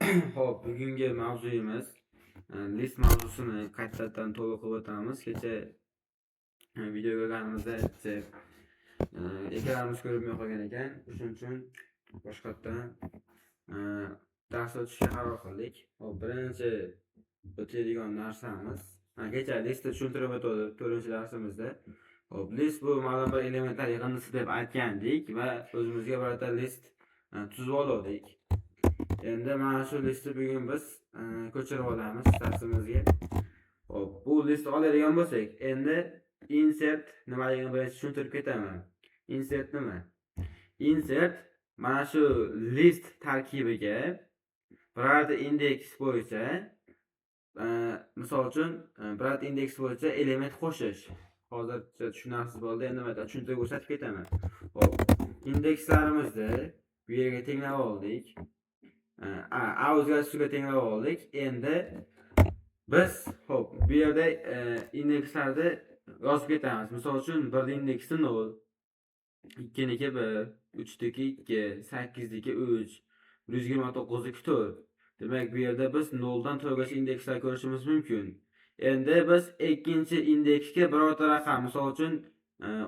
Xo'p, bugungi mavzuyimiz list mavzusini qaytadan to'liq qilib o'tamiz. Kecha video ko'rganimizda ekranimiz ko'rinmay qolgan ekan. Shuning uchun boshqatdan dars o'tishga qaror qildik. Xo'p, birinchi o'tadigan narsamiz kecha listni tushuntirib o'tdik 4-darsimizda. Xo'p, list bu ma'lum bir elementlar yig'indisi deb aytgandik va o'zimizga birorta list tuzib oldik. Endi mana shu listni bugun biz ko'chirib olamiz darsimizga. Xo'p, bu listni oladigan bo'lsak, endi insert nimaligini birinchi tushuntirib ketaman. Insert nima? Insert mana shu list tarkibiga birorta indeks bo'yicha, misol uchun birorta indeks bo'yicha element qo'shish. Hozircha tushunarsiz bo'ldi, endi men tushuntirib ko'rsatib ketaman. Xo'p, indekslarimizni bu yerga tenglab oldik. A o'zgartirishga tenglab oldik. Endi biz xo'p, bu yerda indekslarni yozib ketamiz. Misol uchun 1 indeksi 0, 2 niki 1, 3 niki 2, 8 niki 3, 129 niki 4. Demak, bu yerda biz 0 dan 4 gacha indekslar ko'rishimiz mumkin. Endi biz ikkinchi indeksga birorta raqam, misol uchun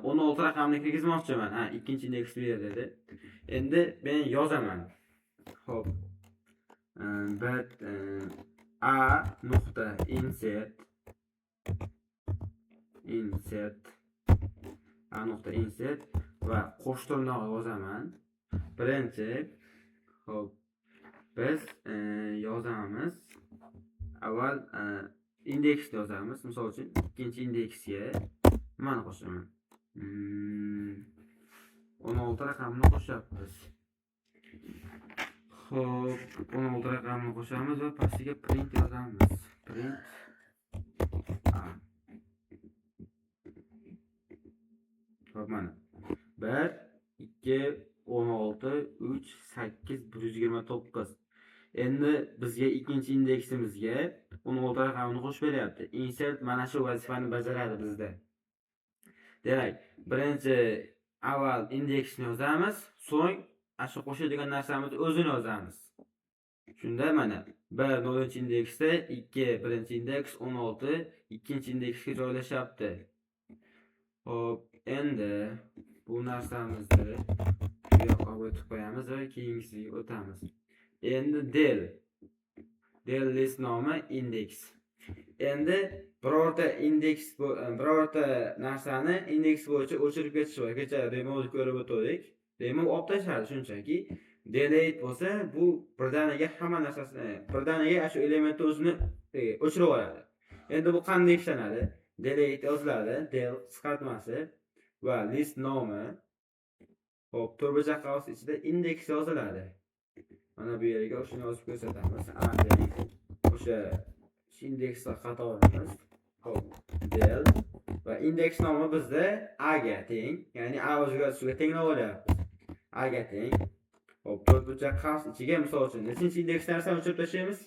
16 raqamni kirgizmoqchiman. Ikkinchi indeks bu yerda edi. Endi men yozaman. Xo'p. A nokta insert A nokta insert va qo'shtirnoq yozaman. Birinchi xo'p, biz yozamiz. Avval indeksni yozamiz. Misol uchun ikkinchi indeksga nimani qo'shaman? 16 raqamni qo'shyapmiz. Xo'p, 16 raqamni qo'shamiz va pastiga print yozamiz. Print A. Xo'p, mana 1, 2, 16, 3, 8, 129. Endi bizga ikkinchi indeksimizga 16 raqamini qo'shib beryapti. Insert mana shu vazifani bajaradi bizda. Demak, birinchi avval indeksni yozamiz, so'ng shu qo'shadigan narsamizni o'zini yozamiz. Shunda mana 1 0-indeksda 2 birinchi indeks 16 ikkinchi indeksga joylashyapti. Xo'p, endi bu narsamizni bu yoqqa o'tib qo'yamiz va keyingisiga o'tamiz. Endi del list nomi indeks. Endi birorta narsani indeks bo'yicha o'chirib ketish va kecha demo'ni ko'rib o'tdik. Demo olib tashladi shunchaki. Delete bo'lsa, bu birdaniga hamma narsasini, birdaniga shu elementni o'zini o'chirib oladi. Endi bu qanday ishlanadi? Delete yoziladi, del qisqartmasi va list nomi. Xo'p, turbacha qavs ichida indeks yoziladi. Mana bu yerga shuni yozib ko'rsatamiz. O'sha indekslar qatorimiz. Xo'p, del va indeks nomi bizda A ga teng, ya'ni A o'zgartirishga tenglab olyapmiz. A ga teng. Xo'p, to'rtburchak qavs ichiga misol uchun nechinchi indeksdan narsani o'chirib tashlaymiz?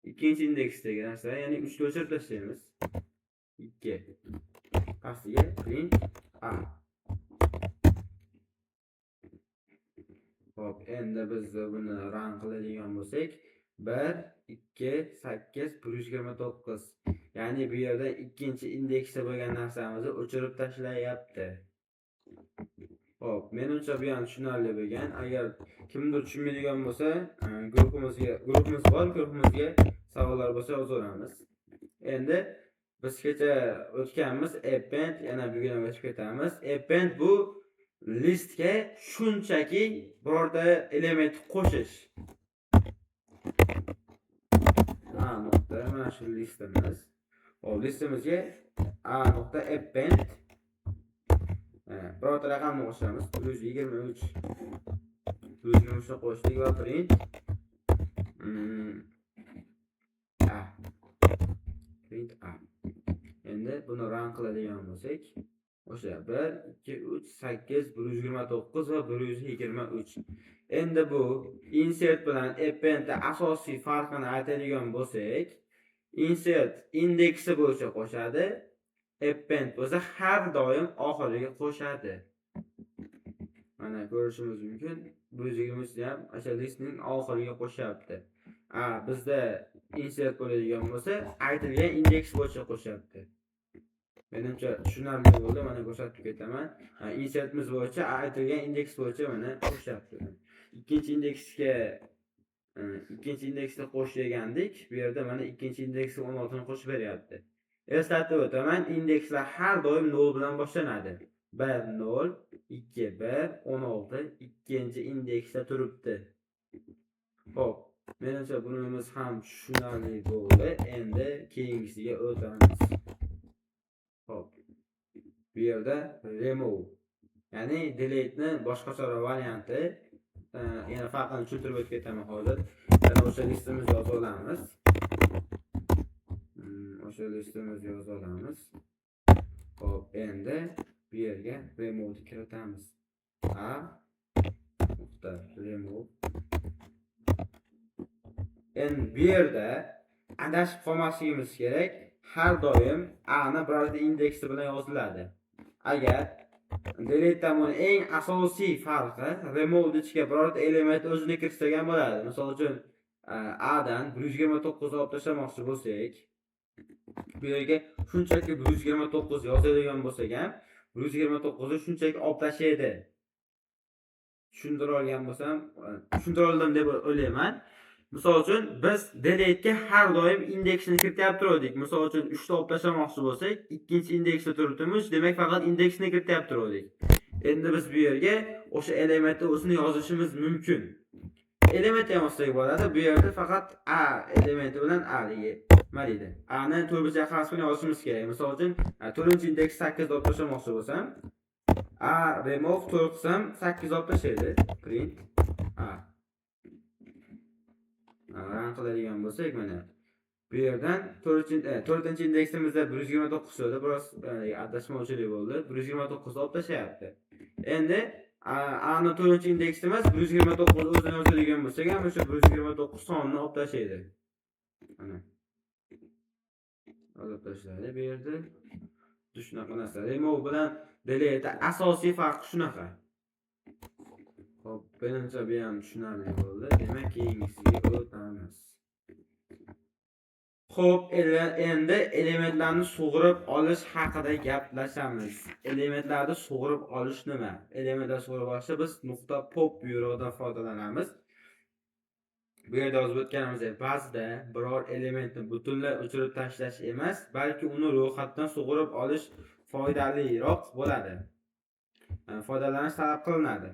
Ikkinchi indeksdagi narsa, ya'ni 3 ni o'chirib tashlaymiz. 2. Pastiga print A. Xo'p, endi biz buni run qiladigan bo'lsak, 1, 2, 8, 129. Ya'ni bu yerda ikkinchi indeksda bo'lgan narsamizni o'chirib tashlayapti. Xo'p, menimcha bu ham tushunarli bo'lgan. Agar kimdir tushunmaydigan bo'lsa, guruhimiz bor, guruhimizga savollar bo'lsa yozaveramiz. Endi biz kecha o'tganmiz append, yana bugun ham o'tib ketamiz. Append bu listga shunchaki birorta element qo'shish. Mana shu listimiz. Xo'p, listimizga a.append birorta raqamni qo'shamiz. 123. 123 qo'shdik va print A. Print A. Endi buni run qiladigan bo'lsak, o'sha 1, 2, 3, 8, 129 va 123. Endi bu insert bilan appendda asosiy farqini aytadigan bo'lsak, insert indeksi bo'yicha qo'shadi, append bo'lsa har doim oxiriga qo'shadi. Mana ko'rishimiz mumkin. bu 120 ham o'sha listning oxiriga qo'shyapti. Bizda insert bo'ladigan bo'lsa, aytilgan indeks bo'yicha qo'shyapti. Menimcha tushunarli bo'ldi. Mana ko'rsatib ketaman. Insertimiz bo'yicha aytilgan indeks bo'yicha mana qo'shyapti. Ikkinchi indeksni qo'sh degandik. Bu yerda mana ikkinchi indeksni 16 ni qo'shib beryapti. Eslatib o'taman, indekslar har doim 0 bilan boshlanadi. 1 0, 2 1, 16 ikkinchi indeksda turibdi. Xo'p, menimcha bunimiz ham tushunarli bo'ldi. Endi keyingisiga o'tamiz. Xo'p. Bu yerda remove, ya'ni delete ni boshqacha varianti. Yana farqini tushuntirib o'tib ketaman hozir. Yana o'sha listimizni yozib olamiz. Xo'p, endi bu yerga remove ni kiritamiz. Remove. Endi bu yerda adashib qolmasligimiz kerak. Har doim a ni birorta indeksi bilan yoziladi. Agar delete tomon eng asosiy farqi remove ichiga birorta element o'zini kiritgan bo'ladi. Misol uchun a dan 129 olib tashlamoqchi bo'lsak, bu yerga shunchaki 129 yozadigan bo'lsak ham 129 ni shunchaki olib tashlaydi. Tushuntira olgan bo'lsam, tushuntira oldim deb o'ylayman. Misol uchun biz delete ga har doim indeksini kirityapti turdik. Misol uchun 3 ta olib tashlamoqchi bo'lsak, ikkinchi indeksda turibdimiz, demak faqat indeksini kirityapti turdik. Endi biz bu yerga o'sha elementni o'zini yozishimiz mumkin. Element ham olsak bo'ladi. Bu yerda faqat a elementi bilan a mayli. A ni to'rtinchi harfini yozishimiz kerak. Misol uchun 4-indeks 8 olib tashlamoqchi bo'lsam, a remove 4 qilsam 8 olib tashlaydi. Print a. Run qiladigan bo'lsak, mana bu yerdan 4-indeksimizda 129 edi. Biroz adashmovchilik bo'ldi. 129 olib tashlayapti. Endi a ni 4-indeksi emas, 129 o'zini yozadigan bo'lsak ham o'sha 129 sonini olib tashlaydi. Mana olib tashlaydi bu yerda. Shunaqa narsa. Remove bilan delete asosiy farqi shunaqa. Xo'p, menimcha bu ham tushunarli bo'ldi. Demak, keyingisiga o'tamiz. Xo'p, endi elementlarni sug'urib olish haqida gaplashamiz. Elementlarni sug'urib olish nima? Elementlarni sug'urib olishda biz .pop buyrug'idan foydalanamiz. Bu yerda yozib o'tganimizdek, ba'zida biror elementni butunlay o'chirib tashlash emas, balki uni ro'yxatdan sug'urib olish foydaliroq bo'ladi. Foydalanish talab qilinadi.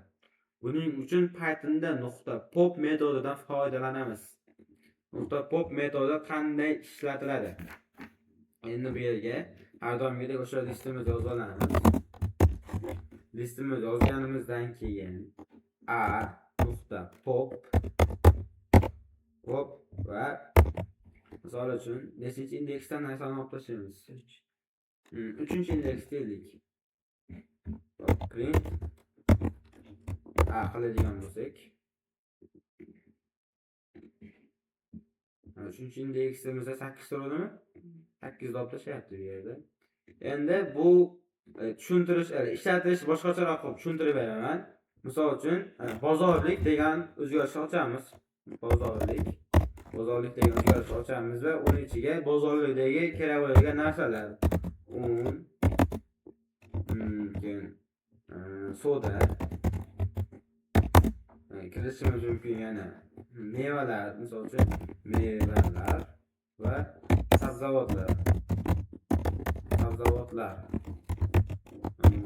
Buning uchun Pythonda .pop metodidan foydalanamiz. .pop metodi qanday ishlatiladi? Endi bu yerga har doimgidek o'sha listimizni yozib olamiz. Listimizni yozganimizdan keyin a.pop va misol uchun nechinchi indeksdan narsani olib tashlaymiz? 3-indeks deylik. Print qiladigan bo'lsak, 3-indeksimizda 8 turadimi? 8 olib tashlayapti bu yerda. Endi bu tushuntirish, ishlatilish boshqacharoq qilib tushuntirib beraman. Misol uchun bozorlik degan o'zgarishni ochamiz. Bozorlik degan o'zgarishni ochamiz va uning ichiga bozorlikdagi kerak bo'lgan narsalar, soda kirishimiz mumkin. Yana mevalar, misol uchun mevalar va sabzavotlar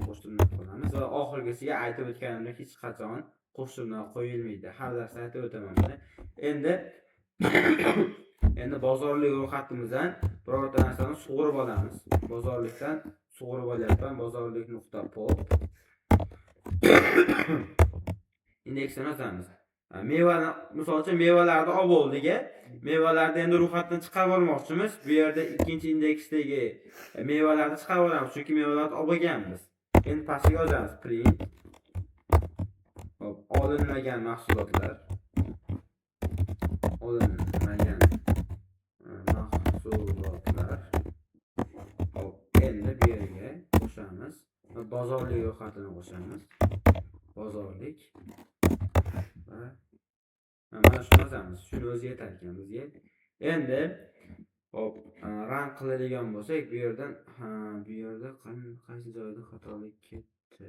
qo'shtirnoq qilamiz va oxirgisiga aytib o'tganimdek hech qachon qo'shtirnoq qo'yilmaydi. Har darsda aytib o'taman buni. Endi bozorlik ro'yxatimizdan birorta narsani sug'urib olamiz. Bozorlikdan sug'urib olyapman. Bozorlik.pop indeksini yozamiz. Mevani, misol uchun mevalarni olib oldiga, mevalarni endi ro'yxatdan chiqarib olmoqchimiz. Bu yerda ikkinchi indeksdagi mevalarni chiqarib olamiz, chunki mevalarni olib olganmiz. Endi pastga yozamiz print. Hop, olinmagan mahsulotlar. Hop, endi bu yerga qo'shamiz. Bozorlik ro'yxatini qo'shamiz. Bozorlik. mana shuni yozamiz. Shuni o'zi yetar ekan bizga. Endi hop, rang qiladigan bo'lsak, bu yerdan bu yerda qaysi joyda xatolik ketdi?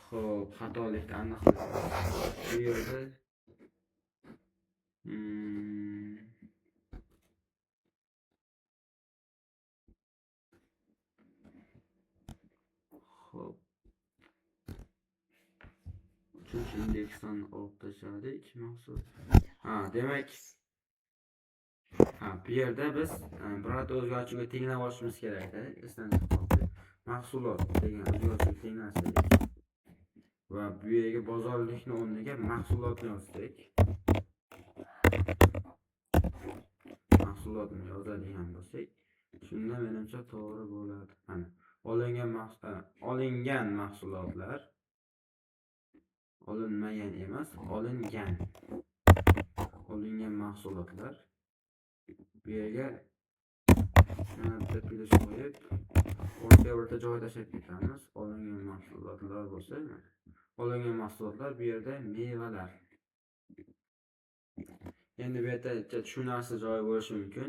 Xo'p, xatolikni aniqlaymiz. Bu yerda xo'p, 3-indeksdan olib tashladik mahsul. Demak, bu yerda biz birorta o'zgaruvchiga tenglab olishimiz kerak-da. Esdan chiqdi. Mahsulot degan o'zgaruvchiga tenglasak va bu yerga bozorlikni o'rniga mahsulotni yozsak. Mahsulotni yozadigan bo'lsak, shunda menimcha to'g'ri bo'ladi. Olingan mahsulotlar, olinmagan emas, olingan mahsulotlar. Bu yerga bitta plius qo'yib, o'rta joy tashlab ketamiz. Olingan mahsulotlar bo'lsa, olingan mahsulotlar bu yerda mevalar. Endi bu yerda tushunarsiz joy bo'lishi mumkin.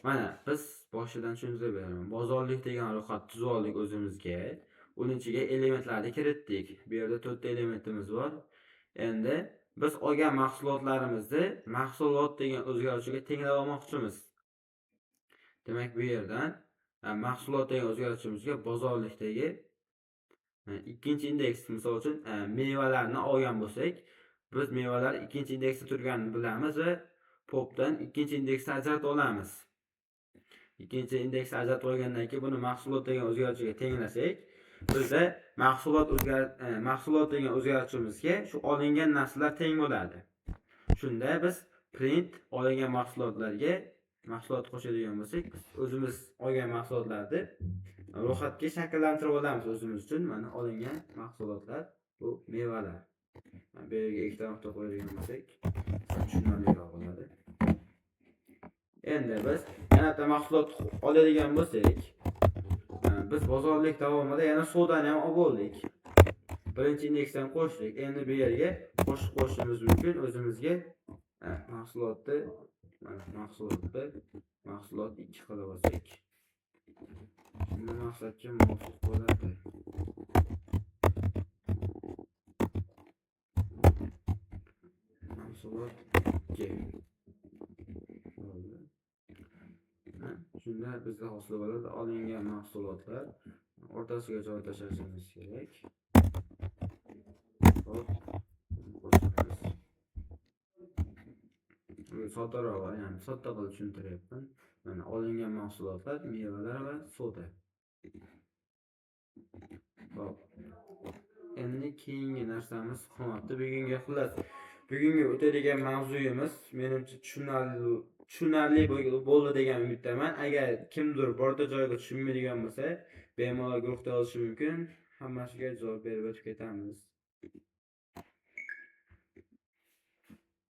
Mana biz boshidan tushuntirib beraman. Bozorlik degan ro'yxat tuzib oldik o'zimizga. Uning ichiga elementlarni kiritdik. Bu yerda 4 ta elementimiz bor. Endi biz olgan mahsulotlarimizni mahsulot degan o'zgaruvchiga tenglab olmoqchimiz. Demak, bu yerdan mahsulot degan o'zgaruvchimizga bozorlikdagi ikkinchi indeks, misol uchun mevalarni olgan bo'lsak, biz mevalar ikkinchi indeksda turganini bilamiz va popdan ikkinchi indeksni ajratib olamiz. Ikkinchi indeksni ajratib olgandan keyin buni mahsulot degan o'zgaruvchiga tenglasak, bizda mahsulot degan o'zgaruvchimizga shu olingan narsalar teng bo'ladi. Shunda biz print olingan mahsulotlarga mahsulot qo'shadigan bo'lsak, o'zimiz olgan mahsulotlarni ro'yxatga shakllantirib olamiz o'zimiz uchun. Mana olingan mahsulotlar bu mevalar. Bu yerga ikkita nuqta qo'yadigan bo'lsak, tushunarliroq bo'ladi. Endi biz yana mahsulot oladigan bo'lsak, biz bozorlik davomida yana sodani ham olib oldik. Birinchi indeksdan qo'shdik. Endi bu yerga qo'shishimiz mumkin o'zimizga mahsulotni mahsulot 2 qilib olsak. Shunda maqsadga muvofiq bo'ladi. Mahsulot 2. Shunda bizga hosil bo'ladi olingan mahsulotlar. O'rtasiga joy tashlashimiz kerak. Hop. Soddaroq, ya'ni sodda qilib tushuntiryapman. Mana olingan mahsulotlar, mevalar va soda. Hop. Endi keyingi narsamiz qolmoqda. Bugungi o'tadigan mavzuyimiz menimcha tushunarli bo'ldi degan umiddaman. Agar kimdir birorta joyga tushunmaydigan bo'lsa, bemalol guruhda yozishi mumkin. Hammasiga javob berib o'tib ketamiz.